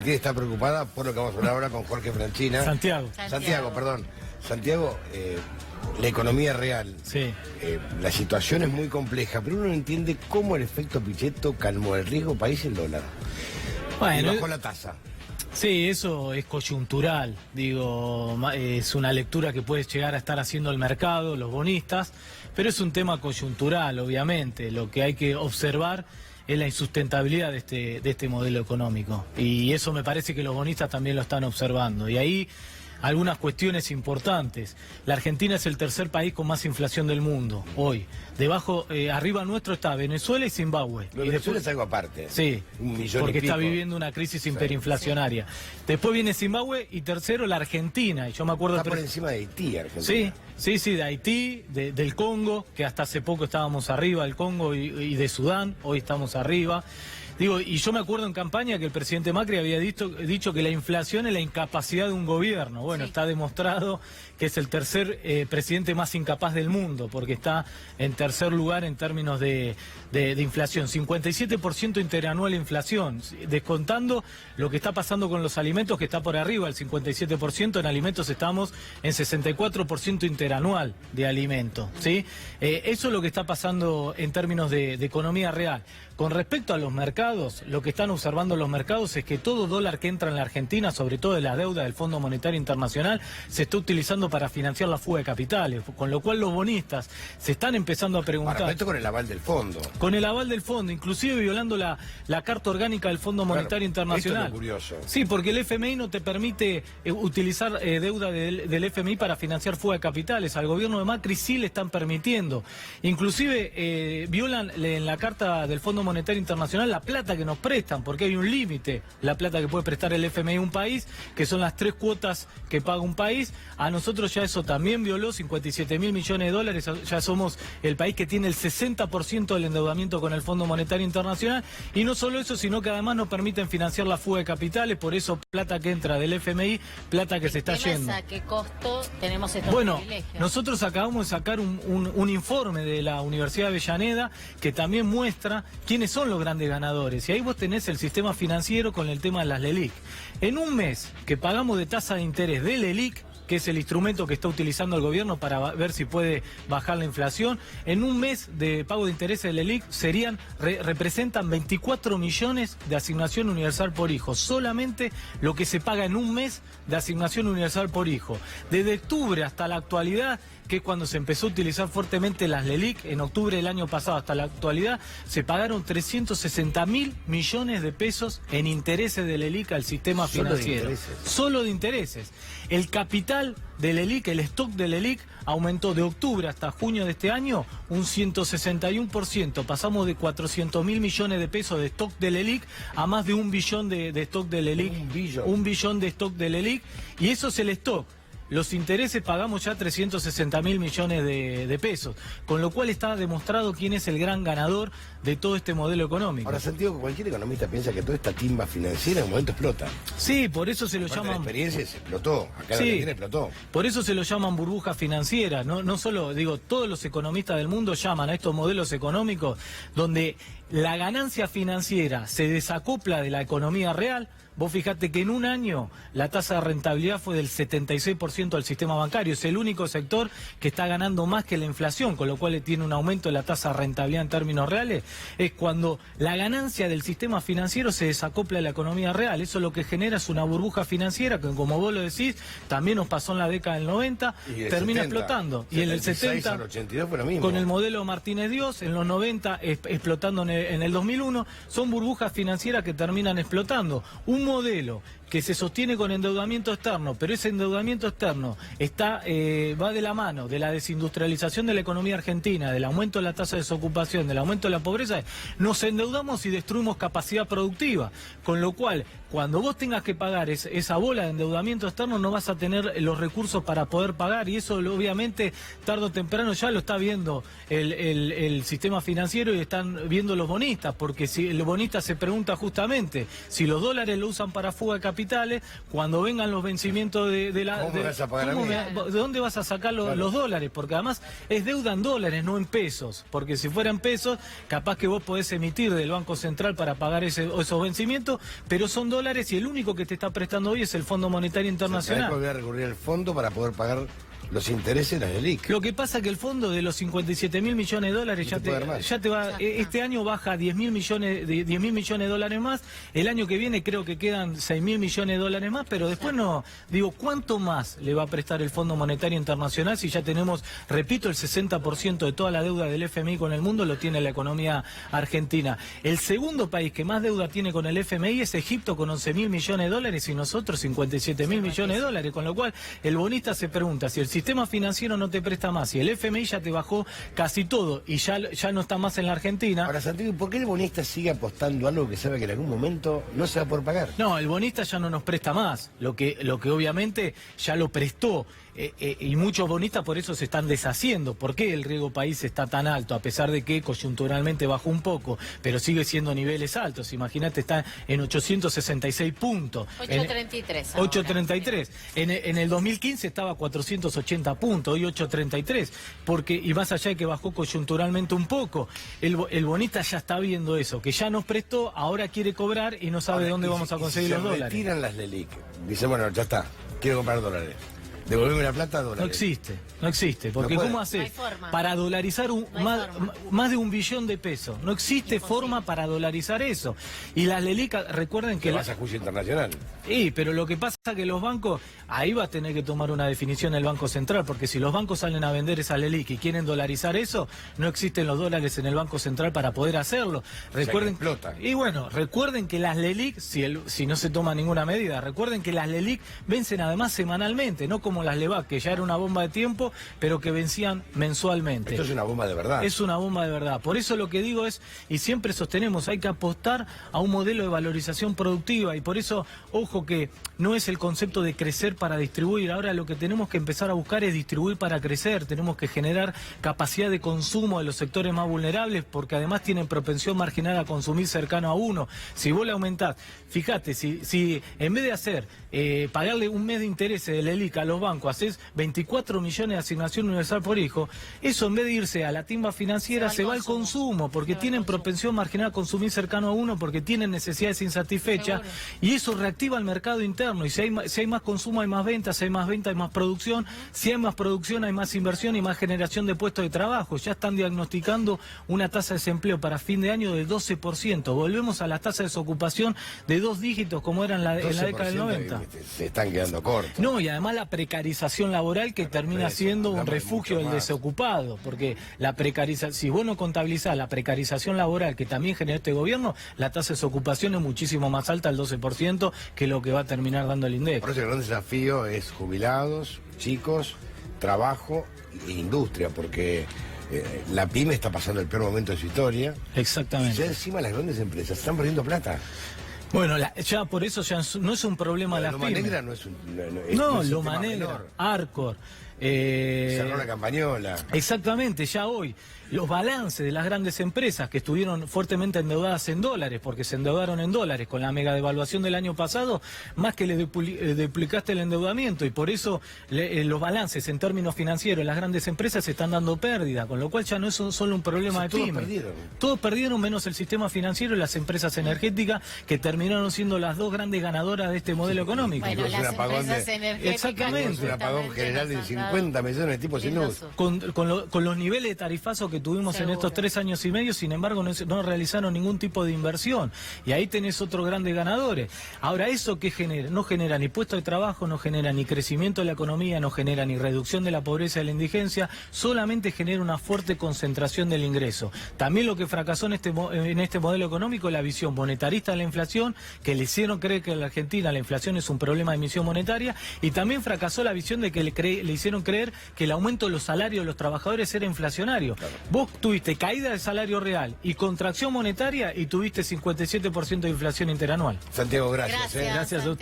Está preocupada por lo que vamos a hablar ahora con Jorge Franchina. Santiago, perdón. Santiago, la economía real. Sí. La situación es muy compleja, pero uno no entiende cómo el efecto Pichetto calmó el riesgo país el dólar. Bueno, y bajó la tasa. Sí, eso es coyuntural, digo, es una lectura que puede llegar a estar haciendo el mercado, los bonistas, pero es un tema coyuntural, obviamente. Lo que hay que observar es la insustentabilidad de este modelo económico, y eso me parece que los bonistas también lo están observando, y ahí algunas cuestiones importantes. La Argentina es el tercer país con más inflación del mundo hoy. Debajo, arriba nuestro está Venezuela y Zimbabue. Lo de Venezuela es algo aparte. Sí, porque está viviendo una crisis hiperinflacionaria. Después viene Zimbabue y tercero la Argentina. Y yo me acuerdo está por encima de Haití, Argentina. Sí, de Haití, del Congo, que hasta hace poco estábamos arriba, del Congo y de Sudán, hoy estamos arriba. Digo, y yo me acuerdo en campaña que el presidente Macri había dicho que la inflación es la incapacidad de un gobierno. Bueno, está demostrado que es el tercer presidente más incapaz del mundo, porque está en tercer lugar en términos de inflación. 57% interanual de inflación, descontando lo que está pasando con los alimentos, que está por arriba, el 57%. En alimentos estamos en 64% interanual de alimentos, ¿sí? Eso es lo que está pasando en términos de economía real. Con respecto a los mercados, lo que están observando los mercados es que todo dólar que entra en la Argentina, sobre todo de la deuda del Fondo Monetario Internacional, se está utilizando para financiar la fuga de capitales, con lo cual los bonistas se están empezando a preguntar... Para esto con el aval del fondo. Con el aval del fondo, inclusive violando la Carta Orgánica del Fondo Monetario Internacional. Esto es lo curioso. Sí, porque el FMI no te permite utilizar deuda del FMI para financiar fuga de capitales. Al gobierno de Macri sí le están permitiendo. Inclusive violan en la Carta del Fondo Monetario Internacional la plata que nos prestan, porque hay un límite, la plata que puede prestar el FMI a un país, que son las 3 cuotas que paga un país. A nosotros ya eso también violó, 57.000 millones de dólares, ya somos el país que tiene el 60% del endeudamiento con el Fondo Monetario Internacional, y no solo eso, sino que además nos permiten financiar la fuga de capitales, por eso plata que entra del FMI, plata que se está yendo. ¿A qué costo tenemos estos privilegios? Nosotros acabamos de sacar un informe de la Universidad de Avellaneda que también muestra quiénes son los grandes ganadores, y ahí vos tenés el sistema financiero con el tema de las LELIQ. En un mes que pagamos de tasa de interés de LELIQ, que es el instrumento que está utilizando el gobierno para ver si puede bajar la inflación, en un mes de pago de intereses de LELIQ representan 24 millones de asignación universal por hijo, solamente lo que se paga en un mes de asignación universal por hijo. Desde octubre hasta la actualidad, que es cuando se empezó a utilizar fuertemente las LELIQ, en octubre del año pasado hasta la actualidad, se pagaron 360.000 millones de pesos en intereses de LELIQ al sistema financiero. Solo de intereses. El capital de LELIQ, el stock de LELIQ, aumentó de octubre hasta junio de este año un 161%. Pasamos de 400.000 millones de pesos de stock de LELIQ a más de 1 billón de stock de LELIQ. Un billón de stock de LELIQ, y eso es el stock. Los intereses pagamos ya 360.000 millones de pesos, con lo cual está demostrado quién es el gran ganador de todo este modelo económico. Ahora, Santiago, cualquier economista piensa que toda esta timba financiera en un momento explota. Sí, por eso se lo llaman... La experiencia se explotó, acá en Argentina explotó. Por eso se lo llaman burbuja financiera, no solo, digo, todos los economistas del mundo llaman a estos modelos económicos donde la ganancia financiera se desacopla de la economía real. Vos fijate que en un año la tasa de rentabilidad fue del 76% del sistema bancario. Es el único sector que está ganando más que la inflación, con lo cual tiene un aumento de la tasa de rentabilidad en términos reales. Es cuando la ganancia del sistema financiero se desacopla de la economía real. Eso lo que genera es una burbuja financiera que, como vos lo decís, también nos pasó en la década del 90, termina explotando. Y en el 70, al 82 fue lo mismo. Con el modelo Martínez Dios, en los 90 explotando en el 2001, son burbujas financieras que terminan explotando. Un modelo que se sostiene con endeudamiento externo, pero ese endeudamiento externo va de la mano de la desindustrialización de la economía argentina, del aumento de la tasa de desocupación, del aumento de la pobreza. Nos endeudamos y destruimos capacidad productiva, con lo cual, cuando vos tengas que pagar esa bola de endeudamiento externo, no vas a tener los recursos para poder pagar, y eso obviamente tarde o temprano ya lo está viendo el sistema financiero y están viendo los bonistas, porque si el bonista se pregunta justamente si los dólares lo usan para fuga de capital, capitales, cuando vengan los vencimientos de la... ¿Cómo me vas a pagar a mí? ¿De dónde vas a sacar los dólares? Porque además es deuda en dólares, no en pesos. Porque si fueran pesos, capaz que vos podés emitir del Banco Central para pagar esos vencimientos, pero son dólares y el único que te está prestando hoy es el Fondo Monetario Internacional. Voy a recurrir al fondo para poder pagar los intereses de las LELIQ. Lo que pasa es que el fondo de los 57.000 millones de dólares ya te va, este año baja 10.000 millones de dólares más, el año que viene creo que quedan 6.000 millones de dólares más, pero después no, digo, ¿cuánto más le va a prestar el Fondo Monetario Internacional si ya tenemos, repito, el 60% de toda la deuda del FMI con el mundo lo tiene la economía argentina? El segundo país que más deuda tiene con el FMI es Egipto con 11.000 millones de dólares y nosotros 57.000 millones de dólares, con lo cual el bonista se pregunta si el sistema financiero no te presta más y el FMI ya te bajó casi todo y ya no está más en la Argentina. Ahora, Santiago, ¿por qué el bonista sigue apostando algo que sabe que en algún momento no se va a poder pagar? No, el bonista ya no nos presta más, lo que obviamente ya lo prestó. Y muchos bonistas por eso se están deshaciendo. ¿Por qué el riesgo país está tan alto? A pesar de que coyunturalmente bajó un poco, pero sigue siendo niveles altos. Imagínate, está en 866 puntos. 833. 833. En el 2015 estaba a 480 puntos, hoy 833. Y más allá de que bajó coyunturalmente un poco, el bonista ya está viendo eso, que ya nos prestó, ahora quiere cobrar y no sabe dónde vamos a conseguir los dólares. Retiran las LELIQ. Dice, bueno, ya está, quiero comprar dólares. Devolverme la plata a dólares. No existe, porque no ¿cómo haces para dolarizar más de 1 billón de pesos? No existe forma para dolarizar eso. Y las LELIQ, recuerden que... vas a juicio internacional. Sí, pero lo que pasa es que los bancos, ahí va a tener que tomar una definición el Banco Central, porque si los bancos salen a vender esas LELIQ y quieren dolarizar eso, no existen los dólares en el Banco Central para poder hacerlo. Recuerden, y bueno, recuerden que las LELIQ, si no se toma ninguna medida, recuerden que las LELIQ vencen además semanalmente, no como las LEBAC, que ya era una bomba de tiempo, pero que vencían mensualmente. Esto es una bomba de verdad. Es una bomba de verdad. Por eso lo que digo es, y siempre sostenemos, hay que apostar a un modelo de valorización productiva, y por eso, ojo que no es el concepto de crecer para distribuir. Ahora lo que tenemos que empezar a buscar es distribuir para crecer. Tenemos que generar capacidad de consumo de los sectores más vulnerables, porque además tienen propensión marginal a consumir cercano a uno. Si vos le aumentás, fíjate, si en vez de hacer pagarle un mes de intereses de LELIQ a los bancos, haces 24 millones de asignación universal por hijo, eso en vez de irse a la timba financiera se va al consumo, porque tienen propensión marginal a consumir cercano a uno, porque tienen necesidades insatisfechas, y eso reactiva el mercado interno, y si hay más consumo hay más ventas, si hay más ventas hay más producción, si hay más producción hay más inversión y más generación de puestos de trabajo. Ya están diagnosticando una tasa de desempleo para fin de año del 12%, volvemos a la tasa de desocupación de 2 dígitos como era en la década del 90. Se están quedando cortos. No, y además la precarización laboral que termina siendo un refugio del desocupado, porque la precarización, si vos no contabilizás la precarización laboral que también genera este gobierno, la tasa de desocupación es muchísimo más alta, el 12%, que lo que va a terminar dando el INDEC. Por eso el gran desafío es jubilados, chicos, trabajo e industria, porque la pyme está pasando el peor momento de su historia. Exactamente. Y ya encima las grandes empresas están perdiendo plata. Bueno, ya por eso ya no es un problema de las pymes. Loma Negra no es un... No, Loma Negra, Arcor. Cerró la Campañola. Exactamente, ya hoy. Los balances de las grandes empresas que estuvieron fuertemente endeudadas en dólares, porque se endeudaron en dólares con la mega devaluación del año pasado, más que le duplicaste el endeudamiento, y por eso los balances en términos financieros de las grandes empresas se están dando pérdida, con lo cual ya no es solo un problema de pymes. Todos perdieron menos el sistema financiero y las empresas energéticas, que terminaron siendo las 2 grandes ganadoras de este modelo económico. Bueno, las empresas energéticas. Exactamente. Un apagón general de 50 millones de tipos sin luz. Con los niveles de tarifazo que tuvimos en estos 3 años y medio, sin embargo no realizaron ningún tipo de inversión, y ahí tenés otros grandes ganadores. Ahora, ¿eso qué genera? No genera ni puestos de trabajo, no genera ni crecimiento de la economía, no genera ni reducción de la pobreza y la indigencia, solamente genera una fuerte concentración del ingreso. También lo que fracasó en este modelo económico es la visión monetarista de la inflación, que le hicieron creer que en la Argentina la inflación es un problema de emisión monetaria, y también fracasó la visión de que le hicieron creer que el aumento de los salarios de los trabajadores era inflacionario. Claro. Vos tuviste caída del salario real y contracción monetaria y tuviste 57% de inflación interanual. Santiago, gracias. Gracias a usted.